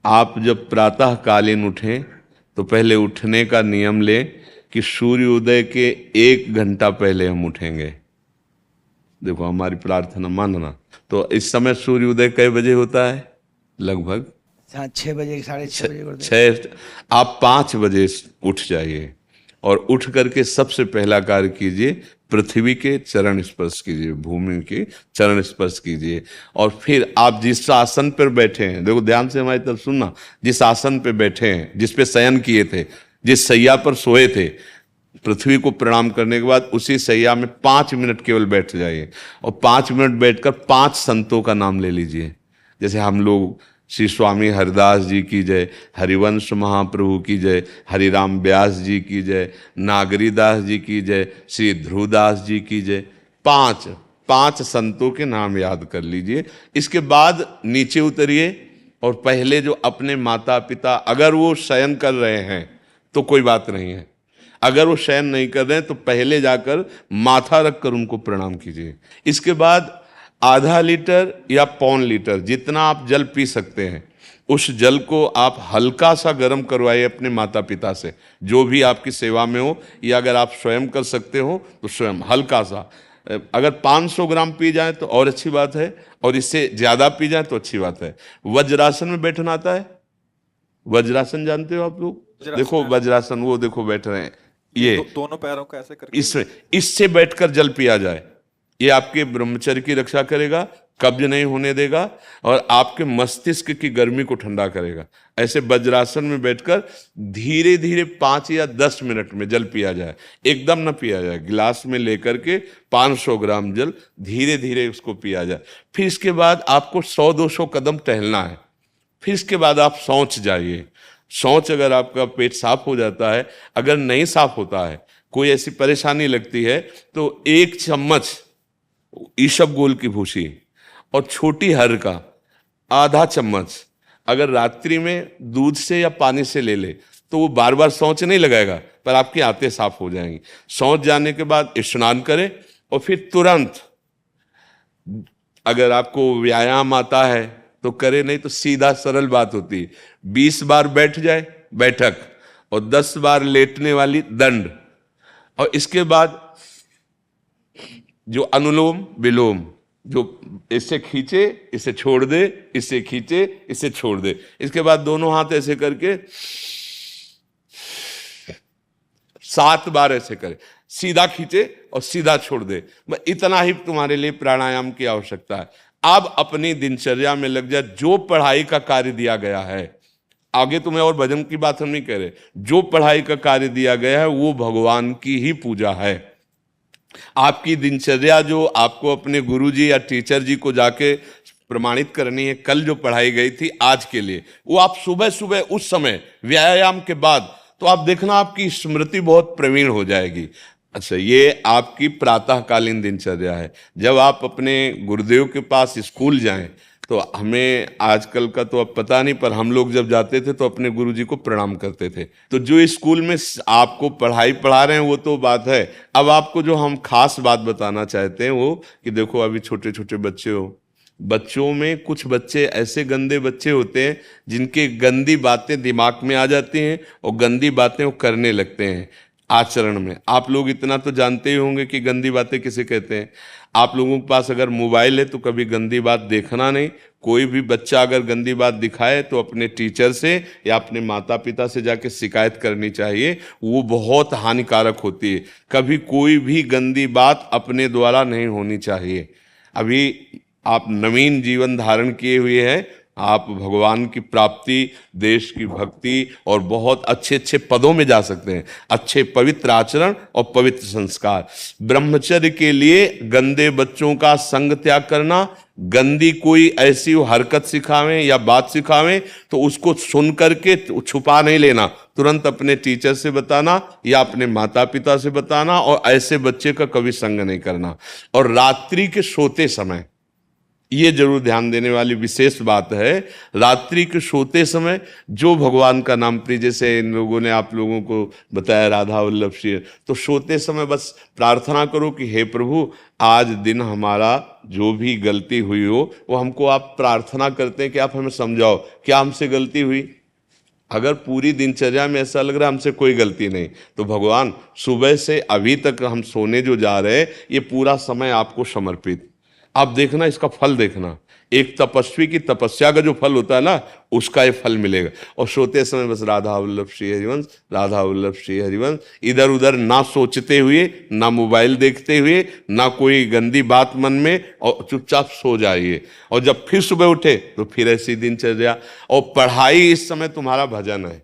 आप जब प्रातः कालीन उठें तो पहले उठने का नियम लें कि सूर्योदय के 1 घंटा पहले हम उठेंगे। देखो हमारी प्रार्थना मानना। तो इस समय सूर्योदय कई बजे होता है? लगभग हाँ, 6 बजे, 6:30 बजे कर दें। छः। आप 5 बजे उठ जाइए और उठ करके सबसे पहला कार्य कीजिए, पृथ्वी के चरण स्पर्श कीजिए, भूमि के चरण स्पर्श कीजिए। और फिर आप जिस आसन पर बैठे हैं, देखो ध्यान से हमारी तरफ सुनना, जिस आसन पे बैठे हैं, जिस पे शयन किए थे, जिस सैया पर सोए थे, पृथ्वी को प्रणाम करने के बाद उसी सैया में 5 मिनट केवल बैठ जाइए और 5 मिनट बैठकर 5 संतों का नाम ले लीजिए। जैसे हम लोग श्री स्वामी हरिदास जी की जय, हरिवंश महाप्रभु की जय, हरिराम व्यास जी की जय, नागरीदास जी की जय, श्री ध्रुवदास जी की जय। पांच पांच संतों के नाम याद कर लीजिए। इसके बाद नीचे उतरिए और पहले जो अपने माता पिता, अगर वो शयन कर रहे हैं तो कोई बात नहीं है, अगर वो शयन नहीं कर रहे हैं तो पहले जाकर माथा रखकर उनको प्रणाम कीजिए। इसके बाद आधा लीटर या 1.25 लीटर जितना आप जल पी सकते हैं, उस जल को आप हल्का सा गर्म करवाइए अपने माता पिता से, जो भी आपकी सेवा में हो, या अगर आप स्वयं कर सकते हो तो स्वयं हल्का सा। अगर 500 ग्राम पी जाए तो और अच्छी बात है, और इससे ज्यादा पी जाए तो अच्छी बात है। वज्रासन में बैठना आता है? वज्रासन जानते हो आप लोग? देखो वज्रासन, वो देखो बैठ रहे हैं, ये दोनों पैरों को ऐसे करके इससे बैठकर जल पिया जाए। ये आपके ब्रह्मचर्य की रक्षा करेगा, कब्ज नहीं होने देगा और आपके मस्तिष्क की गर्मी को ठंडा करेगा। ऐसे वज्रासन में बैठकर धीरे धीरे 5 या 10 मिनट में जल पिया जाए, एकदम न पिया जाए। गिलास में लेकर के 500 ग्राम जल धीरे धीरे उसको पिया जाए। फिर इसके बाद आपको 100-200 कदम टहलना है। फिर इसके बाद आप शौच जाइए। शौच अगर आपका पेट साफ हो जाता है, अगर नहीं साफ होता है, कोई ऐसी परेशानी लगती है, तो 1 चम्मच ईसबगोल की भूसी और छोटी हर का आधा चम्मच अगर रात्रि में दूध से या पानी से ले ले तो वो बार बार शौच नहीं लगाएगा, पर आपकी आंतें साफ हो जाएंगी। शौच जाने के बाद स्नान करें और फिर तुरंत, अगर आपको व्यायाम आता है तो करे, नहीं तो सीधा सरल बात होती है, 20 बार बैठ जाए बैठक और 10 बार लेटने वाली दंड। और इसके बाद जो अनुलोम विलोम, जो इससे खींचे इसे छोड़ दे, इससे खींचे इसे छोड़ दे। इसके बाद दोनों हाथ ऐसे करके 7 बार ऐसे करे, सीधा खींचे और सीधा छोड़ दे। इतना ही तुम्हारे लिए प्राणायाम की आवश्यकता है। अब अपनी दिनचर्या में लग जा। जो पढ़ाई का कार्य दिया गया है, आगे तुम्हें और भजन की बात हम नहीं कह रहे, जो पढ़ाई का कार्य दिया गया है वो भगवान की ही पूजा है। आपकी दिनचर्या जो आपको अपने गुरुजी या टीचर जी को जाके प्रमाणित करनी है, कल जो पढ़ाई गई थी आज के लिए, वो आप सुबह सुबह उस समय व्यायाम के बाद, तो आप देखना आपकी स्मृति बहुत प्रवीण हो जाएगी। अच्छा, ये आपकी प्रातःकालीन दिनचर्या है। जब आप अपने गुरुदेव के पास स्कूल जाएं, तो हमें आजकल का तो अब पता नहीं, पर हम लोग जब जाते थे तो अपने गुरुजी को प्रणाम करते थे। तो जो स्कूल में आपको पढ़ाई पढ़ा रहे हैं वो तो बात है, अब आपको जो हम खास बात बताना चाहते हैं वो कि देखो अभी छोटे छोटे बच्चे हो, बच्चों में कुछ बच्चे ऐसे गंदे बच्चे होते हैं जिनके गंदी बातें दिमाग में आ जाती हैं और गंदी बातें वो करने लगते हैं आचरण में। आप लोग इतना तो जानते ही होंगे कि गंदी बातें किसे कहते हैं। आप लोगों के पास अगर मोबाइल है तो कभी गंदी बात देखना नहीं। कोई भी बच्चा अगर गंदी बात दिखाए तो अपने टीचर से या अपने माता पिता से जाके शिकायत करनी चाहिए, वो बहुत हानिकारक होती है। कभी कोई भी गंदी बात अपने द्वारा नहीं होनी चाहिए। अभी आप नवीन जीवन धारण किए हुए हैं, आप भगवान की प्राप्ति, देश की भक्ति और बहुत अच्छे अच्छे पदों में जा सकते हैं। अच्छे पवित्र आचरण और पवित्र संस्कार। ब्रह्मचर्य के लिए गंदे बच्चों का संग त्याग करना, गंदी कोई ऐसी हरकत सिखावें या बात सिखावें तो उसको सुन करके छुपा नहीं लेना, तुरंत अपने टीचर से बताना या अपने माता पिता से बताना, और ऐसे बच्चे का कभी संग नहीं करना। और रात्रि के सोते समय ये जरूर ध्यान देने वाली विशेष बात है। रात्रि के सोते समय जो भगवान का नाम प्रिय, जैसे इन लोगों ने आप लोगों को बताया राधा वल्लभ श्री, तो सोते समय बस प्रार्थना करो कि हे प्रभु आज दिन हमारा जो भी गलती हुई हो वो हमको आप प्रार्थना करते हैं कि आप हमें समझाओ क्या हमसे गलती हुई। अगर पूरी दिनचर्या में ऐसा लग रहा है हमसे कोई गलती नहीं, तो भगवान सुबह से अभी तक हम सोने जो जा रहे हैं ये पूरा समय आपको समर्पित। आप देखना इसका फल देखना, एक तपस्वी की तपस्या का जो फल होता है ना उसका ये फल मिलेगा। और सोते समय बस राधा वल्लभ श्री हरिवंश, राधा वल्लभ श्री हरिवंश, इधर उधर ना सोचते हुए, ना मोबाइल देखते हुए, ना कोई गंदी बात मन में, और चुपचाप सो जाइए। और जब फिर सुबह उठे तो फिर ऐसी दिनचर्या। और पढ़ाई इस समय तुम्हारा भजन है।